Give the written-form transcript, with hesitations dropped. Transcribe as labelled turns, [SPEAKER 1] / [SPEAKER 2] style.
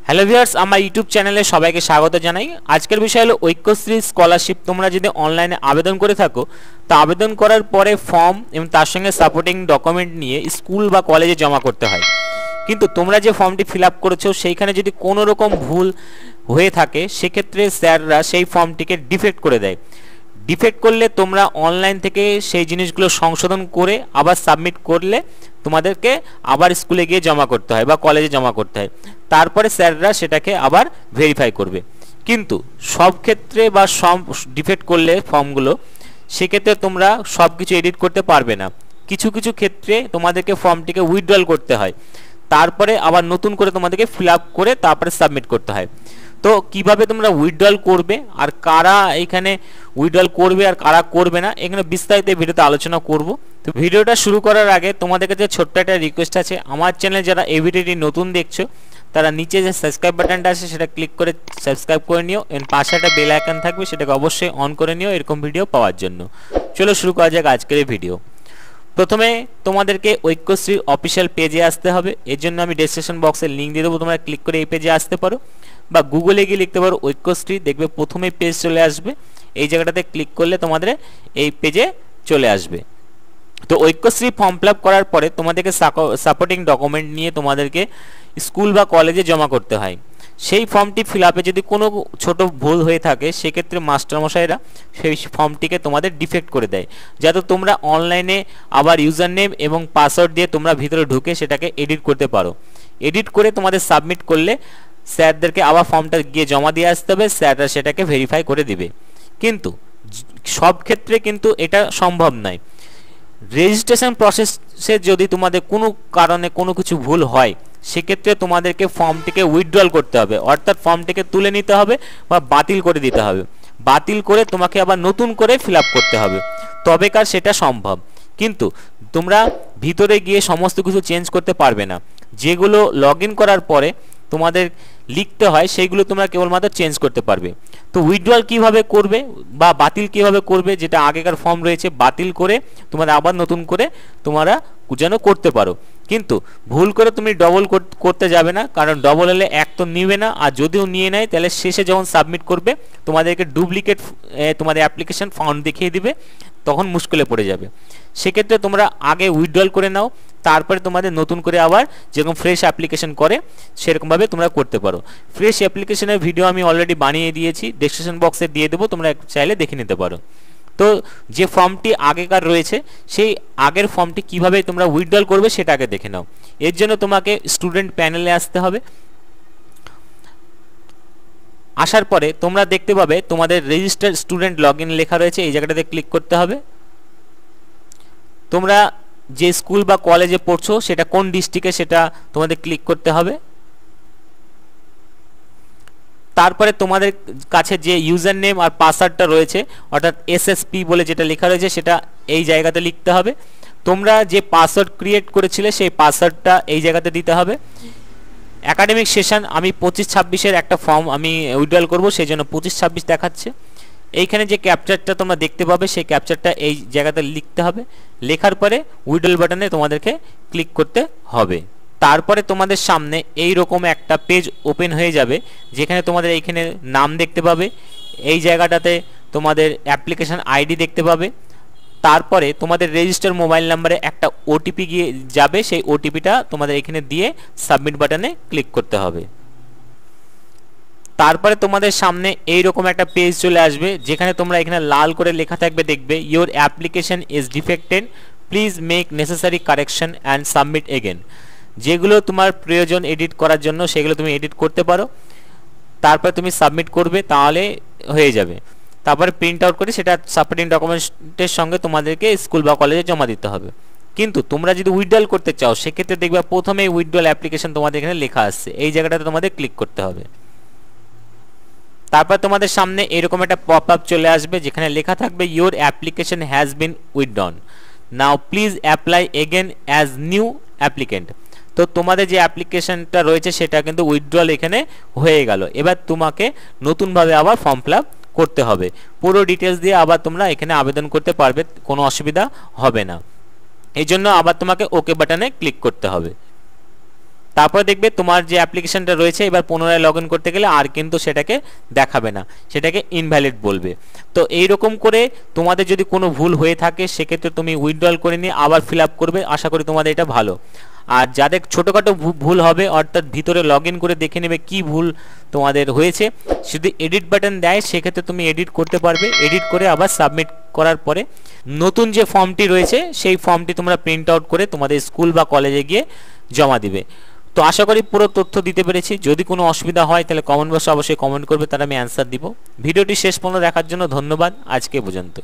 [SPEAKER 1] Hello viewers, আমার YouTube চ্যানেলে সবাইকে স্বাগত জানাই। আজকের বিষয় হলো ঐক্যশ্রী স্কলারশিপ। তোমরা যদি অনলাইনে আবেদন করে থাকো, তা আবেদন করার পরে ফর্ম এবং তার সঙ্গে সাপোর্টিং ডকুমেন্ট নিয়ে স্কুল বা কলেজে জমা করতে হয়। কিন্তু তোমরা যে ফর্মটি ফিল আপ করেছো সেইখানে যদি কোনো রকম ভুল হয়ে থাকে, সেক্ষেত্রে স্যাররা সেই ফর্মটিকে ডিফেক্ট করে দেয়। ডিফেক্ট করলে তোমরা অনলাইন থেকে সেই জিনিসগুলো সংশোধন করে আবার সাবমিট করলে তোমাদেরকে আবার স্কুলে গিয়ে জমা করতে হয় বা কলেজে জমা করতে হয়। তারপরে স্যাররা সেটাকে আবার ভেরিফাই করবে। কিন্তু সব ক্ষেত্রে বা সব ডিফেক্ট করলে ফর্মগুলো, সেক্ষেত্রে তোমরা সব কিছু এডিট করতে পারবে না। কিছু কিছু ক্ষেত্রে তোমাদেরকে ফর্মটিকে উইথড্রল করতে হয়, তারপরে আবার নতুন করে তোমাদেরকে ফিল আপ করে তারপরে সাবমিট করতে হয়। তো কিভাবে তোমরা উইথড্রল করবে আর কারা এখানে উইথড্রল করবে আর কারা করবে না, এখানে বিস্তারিত ভিডিওতে আলোচনা করব। তো ভিডিওটা শুরু করার আগে তোমাদের কাছে ছোট্ট একটা রিকোয়েস্ট আছে। আমার চ্যানেলে যারা এই ভিডিওটি নতুন দেখছো, তারা নিচে যে সাবস্ক্রাইব বাটনটা আছে সেটা ক্লিক করে সাবস্ক্রাইব করে নিও। এর পাশে একটা বেল আইকন থাকবে, সেটাকে অবশ্যই অন করে নিও এরকম ভিডিও পাওয়ার জন্য। চলো শুরু করা যাক আজকের এই ভিডিও। প্রথমে তোমাদেরকে ঐক্যশ্রীর অফিসিয়াল পেজে আসতে হবে। এর জন্য আমি ডেসক্রিপশন বক্সে লিঙ্ক দিয়ে দেবো, তোমরা ক্লিক করে এই পেজে আসতে পারো, বা গুগলে গিয়ে লিখতে পারো ঐক্যশ্রী, দেখবে প্রথমেই পেজ চলে আসবে। এই জায়গাটাতে ক্লিক করলে তোমাদের এই পেজে চলে আসবে। তো ঐক্যশ্রী ফর্ম ফিল আপ করার পরে তোমাদেরকে সাপোর্টিং ডকুমেন্ট নিয়ে তোমাদেরকে স্কুল বা কলেজে জমা করতে হয়। সেই ফর্মটি ফিল আপে যদি কোনো ছোট ভুল হয়ে থাকে, সেক্ষেত্রে মাস্টারমশাইরা সেই ফর্মটিকে তোমাদের ডিফেক্ট করে দেয়, যাতে তোমরা অনলাইনে আবার ইউজার নেম এবং পাসওয়ার্ড দিয়ে তোমরা ভিতরে ঢুকে সেটাকে এডিট করতে পারো। এডিট করে তোমাদের সাবমিট করলে স্যারদেরকে আবার ফর্মটা গিয়ে জমা দিয়ে আসতে হবে, স্যাররা সেটাকে ভেরিফাই করে দিবে। কিন্তু সব ক্ষেত্রে কিন্তু এটা সম্ভব নয়। রেজিস্ট্রেশন প্রসেসে যদি তোমাদের কোনো কারণে কোনো কিছু ভুল হয়, সেক্ষেত্রে তোমাদেরকে ফর্মটিকে উইথড্রল করতে হবে, অর্থাৎ ফর্মটিকে তুলে নিতে হবে বা বাতিল করে দিতে হবে। বাতিল করে তোমাকে আবার নতুন করে ফিল আপ করতে হবে, তবে কার সেটা সম্ভব। কিন্তু তোমরা ভিতরে গিয়ে সমস্ত কিছু চেঞ্জ করতে পারবে না। যেগুলো লগ ইন করার পরে তোমাদের লিখতে হয়, সেইগুলো তোমরা কেবলমাত্র চেঞ্জ করতে পারবে। তো উইথড্রল কিভাবে করবে বা বাতিল কিভাবে করবে, যেটা আগেকার ফর্ম রয়েছে বাতিল করে তোমাদের আবার নতুন করে তোমরা যেন করতে পারো। কিন্তু ভুল করে তুমি ডবল করতে যাবে না, কারণ ডবল হলে এক তো নিবে না, আর যদিও নিয়ে নেয় তাহলে শেষে যখন সাবমিট করবে তোমাদেরকে ডুপ্লিকেট তোমাদের অ্যাপ্লিকেশন ফাউন্ড দেখিয়ে দিবে, তখন মুশকিলে পড়ে যাবে। সেক্ষেত্রে তোমরা আগে উইথড্রল করে নাও, তারপরে তোমাদের নতুন করে আবার যেরকম ফ্রেশ অ্যাপ্লিকেশন করে সেরকমভাবে তোমরা করতে পারো। ফ্রেশ অ্যাপ্লিকেশনের ভিডিও আমি অলরেডি বানিয়ে দিয়েছি, ডেসক্রিপশন বক্সে দিয়ে দেবো, তোমরা চাইলে দেখে নিতে পারো। তো যে ফর্মটি আগেকার রয়েছে, সেই আগের ফর্মটি কিভাবে তোমরা উইথড্রল করবে সেটা আগে দেখে নাও। এর জন্য তোমাকে স্টুডেন্ট প্যানেলে আসতে হবে। আসার পরে তোমরা দেখতে পাবে তোমাদের রেজিস্টার স্টুডেন্ট লগ ইন লেখা রয়েছে, এই জায়গাটাতে ক্লিক করতে হবে। তোমরা যে স্কুল বা কলেজে পড়ছো সেটা কোন ডিস্ট্রিক্টে সেটা তোমাদের ক্লিক করতে হবে। তারপরে তোমাদের কাছে যে ইউজার নেম আর পাসওয়ার্ডটা রয়েছে, অর্থাৎ এসএসপি বলে যেটা লেখা রয়েছে, সেটা এই জায়গাতে লিখতে হবে। তোমরা যে পাসওয়ার্ড ক্রিয়েট করেছিলে সেই পাসওয়ার্ডটা এই জায়গাতে দিতে হবে। একাডেমিক সেশন আমি 25-26-এর একটা ফর্ম আমি উইথড্রল করব, সেই জন্য 25-26 দেখাচ্ছে। এইখানে যে ক্যাপচারটা তোমরা দেখতে পাবে, সেই ক্যাপচারটা এই জায়গাতে লিখতে হবে। লেখার পরে উইথড্রল বাটনে তোমাদেরকে ক্লিক করতে হবে। তারপরে তোমাদের সামনে এই রকম একটা পেজ ওপেন হয়ে যাবে, যেখানে তোমাদের এইখানে নাম দেখতে পাবে, এই জায়গাটাতে তোমাদের অ্যাপ্লিকেশন আইডি দেখতে পাবে। তারপরে তোমাদের রেজিস্টার মোবাইল নাম্বারে একটা ওটিপি গিয়ে যাবে, সেই ওটিপিটা তোমাদের এখানে দিয়ে সাবমিট বাটনে ক্লিক করতে হবে। তারপরে তোমাদের সামনে এই রকম একটা পেজ চলে আসবে, যেখানে তোমরা এখানে লাল করে লেখা থাকবে, দেখবে your application is defected, please make necessary correction and submit again. যেগুলো তোমার প্রয়োজন এডিট করার জন্য সেগুলো তুমি এডিট করতে পারো, তারপরে তুমি সাবমিট করবে, তাহলে হয়ে যাবে। তারপরে প্রিন্ট আউট করে সেটা সাপোর্টিং ডকুমেন্টের সঙ্গে তোমাদেরকে স্কুল বা কলেজে জমা দিতে হবে। কিন্তু তোমরা যদি উইথড্রল করতে চাও, সেক্ষেত্রে দেখবে প্রথমেই উইথড্রল অ্যাপ্লিকেশন তোমাদের এখানে লেখা আসছে, এই জায়গাটাতে তোমাদের ক্লিক করতে হবে। তারপর তোমাদের সামনে এরকম একটা পপ আপ চলে আসবে, যেখানে লেখা থাকবে your application has been withdrawn, now please apply again as new applicant. তো তোমাদের যে অ্যাপ্লিকেশনটা রয়েছে সেটা কিন্তু উইথড্রল এখানে হয়ে গেল। এবার তোমাকে নতুনভাবে আবার ফর্ম ফিল আপ করতে হবে। পুরো ডিটেলস দিয়ে আবার তোমরা এখানে আবেদন করতে পারবে, কোনো অসুবিধা হবে না। এই জন্য আবার তোমাকে ওকে বাটনে ক্লিক করতে হবে। তারপরে দেখবে তোমার যে অ্যাপ্লিকেশনটা রয়েছে এবার পুনরায় লগ ইন করতে গেলে আর কিন্তু সেটাকে দেখাবে না, সেটাকে ইনভ্যালিড বলবে। তো এইরকম করে তোমাদের যদি কোনো ভুল হয়ে থাকে সেক্ষেত্রে তুমি উইথড্রল করে নিয়ে আবার ফিল আপ করবে। আশা করি তোমাদের এটা ভালো। আর যাদের ছোটোখাটো ভুল হবে অর্থাৎ ভিতরে লগ ইন করে দেখে নেবে কি ভুল তোমাদের হয়েছে, যদি এডিট বাটন দেয় সেক্ষেত্রে তুমি এডিট করতে পারবে। এডিট করে আবার সাবমিট করার পরে নতুন যে ফর্মটি রয়েছে সেই ফর্মটি তোমরা প্রিন্ট আউট করে তোমাদের স্কুল বা কলেজে গিয়ে জমা দিবে। তো আশা করি পুরো তথ্য দিতে পেরেছি। যদি কোনো অসুবিধা হয় তাহলে কমেন্ট বক্সে অবশ্যই কমেন্ট করবে, তার আমি অ্যান্সার দিব। ভিডিওটি শেষ পর্যন্ত দেখার জন্য ধন্যবাদ। আজকে পর্যন্ত।